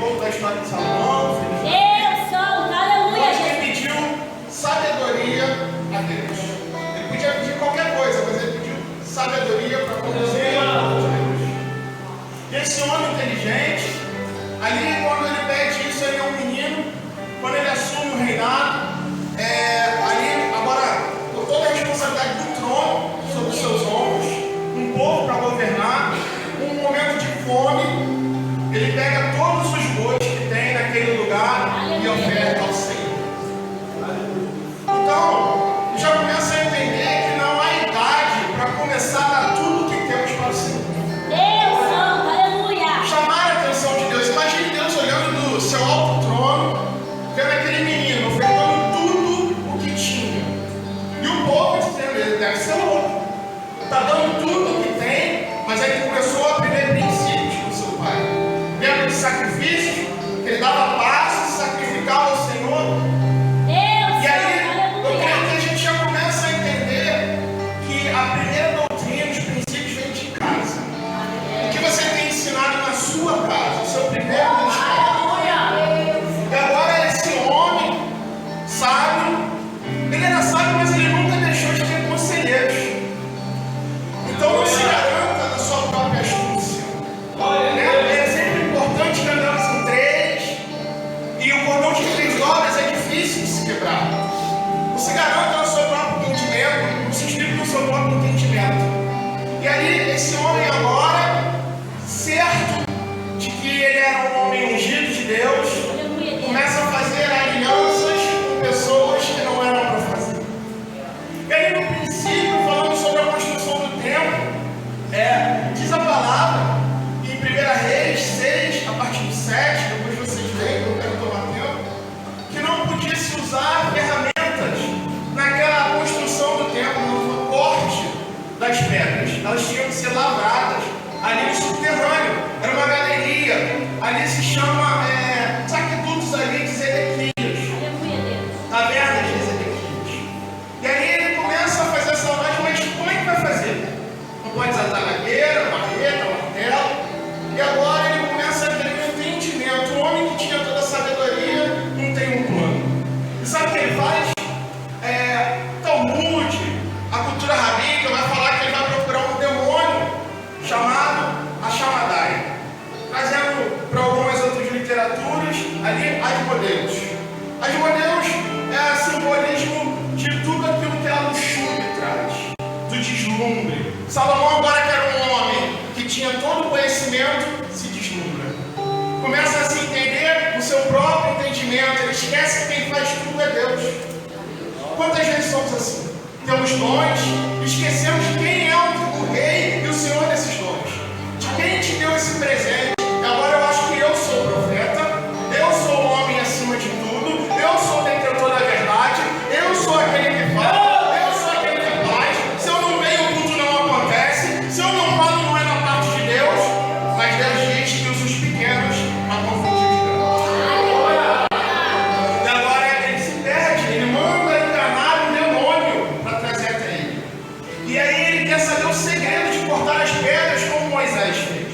novo da história de Salomão. Deus solta, aleluia. Ele pediu sabedoria a Deus. Ele podia pedir qualquer coisa, mas ele pediu sabedoria para conduzir a Deus. E esse homem inteligente, ali quando ele pede isso, ele é um menino. Quando ele assume o reinado, ali agora com toda a responsabilidade do trono sobre os seus ombros, um povo para governar, um momento de fome, ele pega todos os bois que tem naquele lugar e oferta ao Senhor. Então, já começa a entender que não há idade para começar a dar tudo o que temos para o Senhor. Deus solta, aleluia. Chamar a atenção de Deus. Imagine Deus olhando do seu alto trono, vendo aquele menino ofertando tudo o que tinha. E o povo dizendo, ele deve ser louco. Está dando tudo o que tem, mas aí ele começou a aprender princípios com seu pai. Lembra de sacrifícios? Que ele dava passos, sacrificava ao Senhor. Deus E aí, solta, eu creio aleluia. que a gente já começa a entender que a primeira doutrina, os princípios vem de casa. O que você tem ensinado na sua casa, o seu primeiro ministério. E agora esse homem sábio, ele era sábio, mas ele nunca deixou de ter conselheiros. Então não se garanta na sua própria astúcia. É sempre importante que andamos em três, e o cordão de 3 dobras é difícil de se quebrar. Não se garanta no seu próprio entendimento, no sentido do seu próprio entendimento. E aí esse homem agora, certo de que ele era um homem ungido de Deus, começa a fazer alianças com pessoas que não eram para fazer. E aí no princípio, falando sobre a construção do templo, diz a palavra em 1 Reis 6, a partir do 7, depois vocês veem, eu quero tomar tempo, que não podia se usar ferramentas naquela construção do templo, no corte das pedras. Elas tinham que ser lavradas ali no subterrâneo, era uma galeria, ali se chama Saquedutos ali de Zedequias, tavernas de Zedequias. E aí ele começa a fazer essa lavagem, mas como é que vai fazer? Não pode desatar madeira, marreta, martelo. E agora ele começa a ter um entendimento. Um homem que tinha toda a sabedoria não tem um plano. E sabe o que ele faz? Talmud, a cultura rabínica vai falar que ele vai procurar um demônio chamado Ashamadai, trazendo para algumas outras literaturas ali Asmodeus. Asmodeus é simbolismo de tudo aquilo que a luxúria traz, do deslumbre. Salomão, agora que era um homem que tinha todo o conhecimento, se deslumbra. Começa a se entender o seu próprio entendimento. Ele esquece que quem faz tudo é Deus. Quantas vezes somos assim? Temos dons, esquecemos de quem é o rei e o senhor desses dons. De quem te deu esse presente. E agora eu acho que eu sou profeta, eu sou o homem acima de tudo, eu sou o detentor da verdade, eu sou aquele que fala, eu sou aquele que faz. Se eu não venho, o culto não acontece. Se eu não falo, não é da parte de Deus. Mas Deus diz que usa os pequenos para confundir os grandes. E agora ele se perde, ele manda enganar um demônio para trazer até ele. E aí ele quer saber o segredo de cortar as pedras como Moisés fez.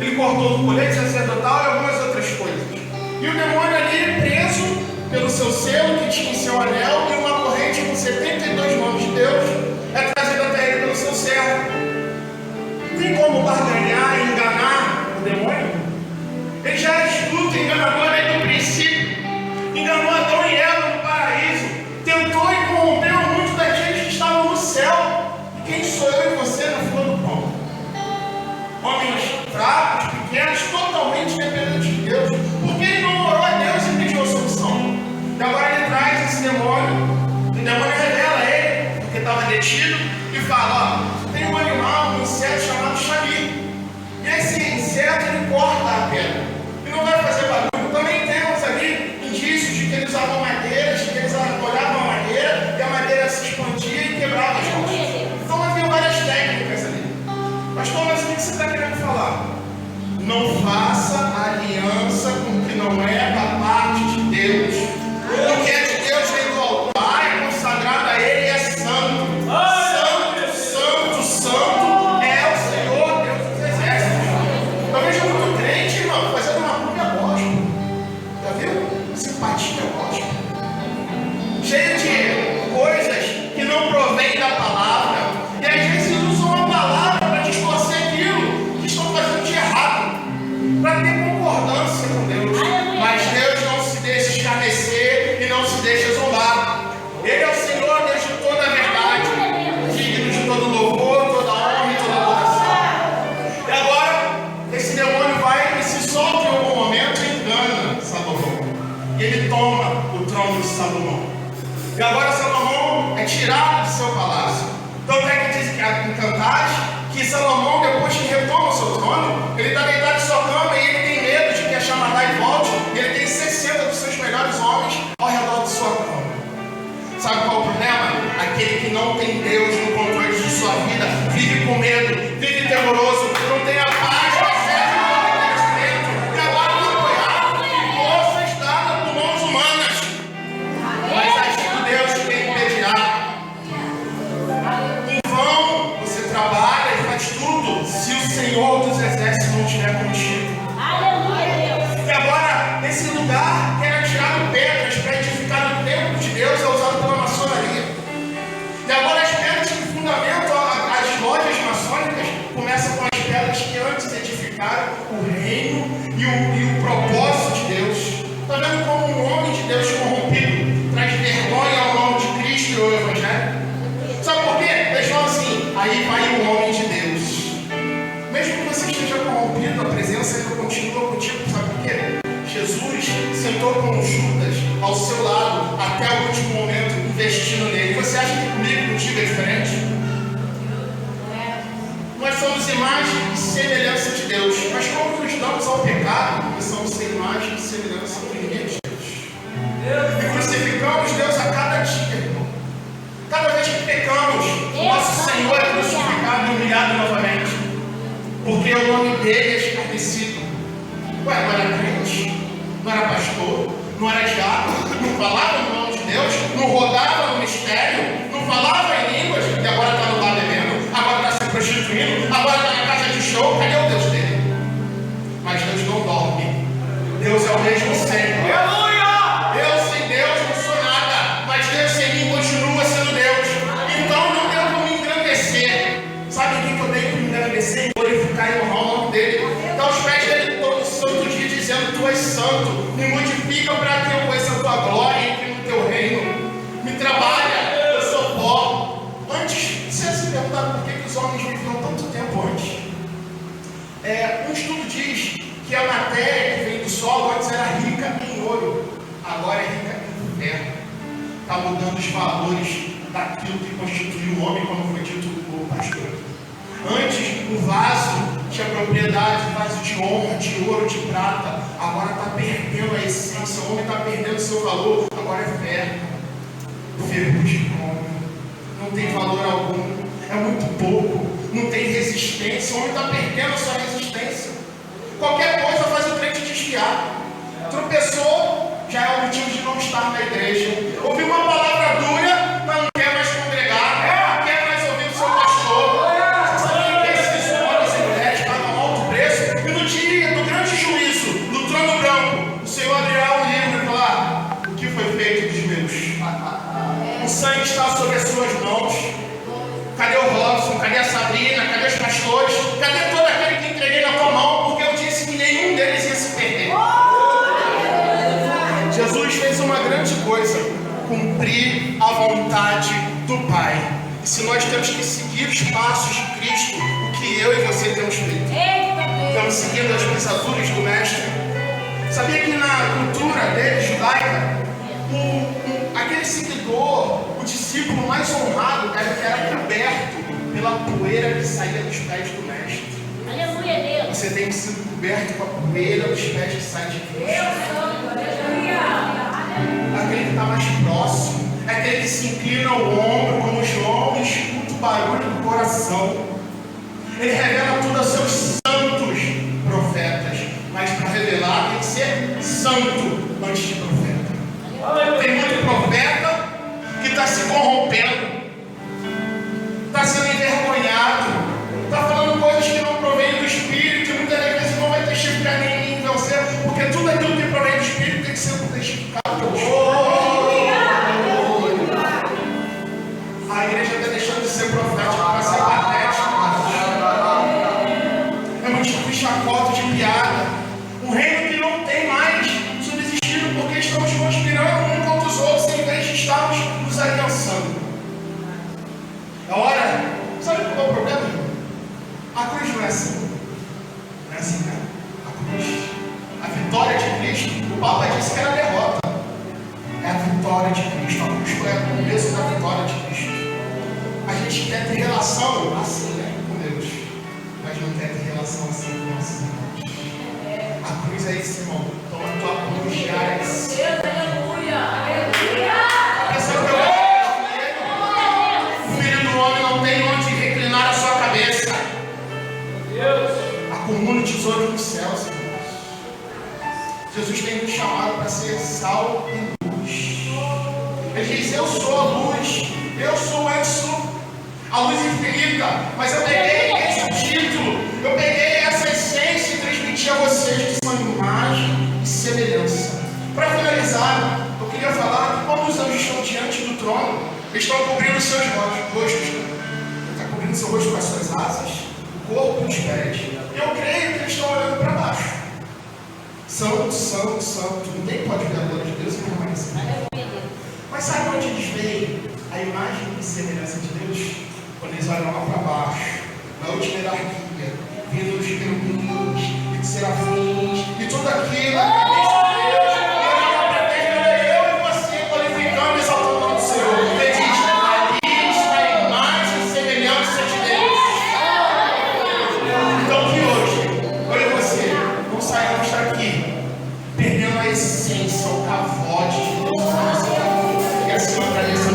Ele cortou o colete sacerdotal e algumas outras coisas. E o demônio ali preso pelo seu selo que tinha em seu anel e uma corrente com 72 nomes de Deus é trazido até ele pelo seu servo. Tem como barganhar e enganar o demônio? Ele já é astuto, enganador desde o princípio. Enganou Adão e Eva no paraíso. Tentou e corrompeu muitos daqueles que estavam no céu. E quem sou eu e você na fila do pão? Homens fracos, pequenos, totalmente dependentes de Deus. Porque ele não orou a Deus e pediu a solução. E agora ele traz esse demônio. O demônio revela ele, porque estava detido, e fala: tem um animal, um inseto chamado xali. E esse inseto ele corta a pedra. E não vai fazer barulho. Também temos ali indícios de que eles usavam madeiras, de que eles olhavam a madeira, e a madeira se expandia e quebrava as mãos. Então havia várias técnicas ali. Pastor, mas o que você está querendo falar? Não faça aliança com o que não é da parte de Deus. O que é de Deus vem do altar, é consagrado a Ele e é santo. Santo, santo, santo é o Senhor Deus dos exércitos. Eu vejo muito crente e ele toma o trono de Salomão. E agora Salomão é tirado de seu palácio. Tanto é que diz em Cantares que Salomão, depois que retoma o seu trono, ele está deitado em sua cama e ele tem medo de que a Shamadai volte. Ele tem 60 dos seus melhores homens ao redor de sua cama. Sabe qual é o problema? Aquele que não tem Deus no controle de sua vida vive com medo, vive temoroso, não tem a paz, a fé, o conhecimento, e agora não apoiado em forças dadas por mãos humanas. Mas agindo Deus quem impedirá. Em vão você trabalha e faz tudo se o Senhor dos Exércitos não estiver contigo. Aleluia, Deus. E agora, nesse lugar que era tirado pedras para edificar o templo de Deus, é usado pela maçonaria. E agora as pedras que fundamentam as lojas maçônicas começam com as pedras que antes edificaram o reino e o propósito de Deus. Está vendo como um homem de Deus corrompido traz vergonha ao nome de Cristo e ao Evangelho? Sabe por quê? Eles falam assim, aí vai o homem de Deus. Mesmo que você esteja corrompido, a presença ainda continua contigo. Sabe por quê? Jesus sentou com Judas ao seu lado até o último momento, investindo nele. Você acha que comigo, contigo é diferente? Nós somos imagem e semelhança de Deus. Mas como nos damos ao pecado, nós somos sem imagem e semelhança do inimigo de Deus. E crucificamos Deus a cada dia, irmão. Cada vez que pecamos, nosso Senhor é crucificado e humilhado novamente. Porque o nome dele é escarnecido. Ué, não era crente? Não era pastor? Não era diácono? Não falava no nome de Deus? Não rodava no mistério? Não falava em línguas? E agora está no bar bebendo? Agora está se prostituindo? Agora está na casa de show? Cadê o Deus dele? Mas Deus não dorme. Deus é o mesmo sempre. Eu sem Deus não sou nada. Mas Deus sem mim continua sendo Deus. Então não deu para me engrandecer. Sabe o que eu tenho que me engrandecer? Glorificar e honrar o nome dele. Dá os pés dele todo santo dia dizendo: Tu és santo. Me modifica para que eu conheça a tua glória e entre no teu reino. Me trabalha, eu sou pó. Antes, você se perguntar por que os homens viviam tanto tempo antes. Um estudo diz que a matéria que vem do solo antes era rica em ouro, agora é rica em ferro. Está mudando os valores daquilo que constitui o homem, como foi dito o pastor. Antes, o vaso tinha propriedade, vaso de honra, de ouro, de prata. Agora está perdendo a essência, o homem está perdendo o seu valor. Agora é ferro. Ferrugem come, não tem valor algum, é muito pouco, não tem resistência. O homem está perdendo a sua resistência. Qualquer coisa faz o crente desviar. Tropeçou, já é o motivo de não estar na igreja. Ouviu uma palavra dura, mas não quer mais congregar, não quer mais ouvir o seu pastor. Você sabe que esses homens e mulheres pagam alto preço? E no dia do grande juízo, no trono branco, o Senhor abrirá um livro e falar: o que foi feito dos meus? O sangue está sobre as suas mãos. Cadê o Robson? Cadê a Sabrina? Cadê os pastores? Cadê todo aquele que entreguei na tua mão? Porque eu disse que nenhum deles ia se perder. Jesus fez uma grande coisa: cumprir a vontade do Pai. E se nós temos que seguir os passos de Cristo, o que eu e você temos feito? Estamos seguindo as pisaduras do Mestre. Sabia que na cultura dele, judaica, aquele seguidor, o discípulo mais honrado, era o que era coberto pela poeira que saía dos pés do Mestre. Aleluia, Deus. Você tem que ser coberto com a poeira dos pés que saem de Cristo. Aquele que está mais próximo, é aquele que se inclina ao ombro como João e escuta o barulho do coração. Ele revela tudo aos seus santos profetas, mas para revelar tem que ser santo antes de profeta. Tem muito profeta que está se corrompendo, está sendo envergonhado, está falando coisas que não provém do Espírito, e muitas das vezes não vai testificar nem em você, porque tudo aquilo que provém do Espírito tem que ser testificado pelo Espírito. A igreja está deixando de ser profética para ser patética. É motivo de chacota, de piada. Um reino que não tem mais subsistido porque estamos conspirando uns contra os outros em vez de estarmos nos aliançando. Agora, sabe qual é o problema? A cruz não é assim. Não é assim, cara. A cruz, a vitória de Cristo, o Papa disse que era derrota. a vitória de Cristo. A busca é o começo da vitória de Cristo. A gente quer ter relação assim, né, com Deus, mas não quer ter relação assim com nossos irmãos. A cruz é isso, irmão. Toma a tua cruz diária. Pensando que eu o Filho do Homem não tem onde reclinar a sua cabeça. Acumule tesouro nos céus, irmãos. Jesus tem nos chamado para ser sal e luz. Ele diz: eu sou a luz, eu sou a luz infinita. Mas eu peguei esse título, eu peguei essa essência e transmiti a vocês que são imagem e semelhança. Para finalizar, eu queria falar que quando os anjos estão diante do trono, eles estão cobrindo os seus rostos. Está cobrindo seu rosto com as suas asas, o corpo e os pés. Eu creio que eles estão olhando para baixo. Santo, santo, santo. Ninguém pode ver a glória de Deus e permanecer. Mas sabe onde eles veem a imagem e semelhança de Deus? Quando eles olham lá para baixo, na última hierarquia, vindo os querubins, os serafins e tudo aquilo. Essência, o cavote de Deus, e assim agradecer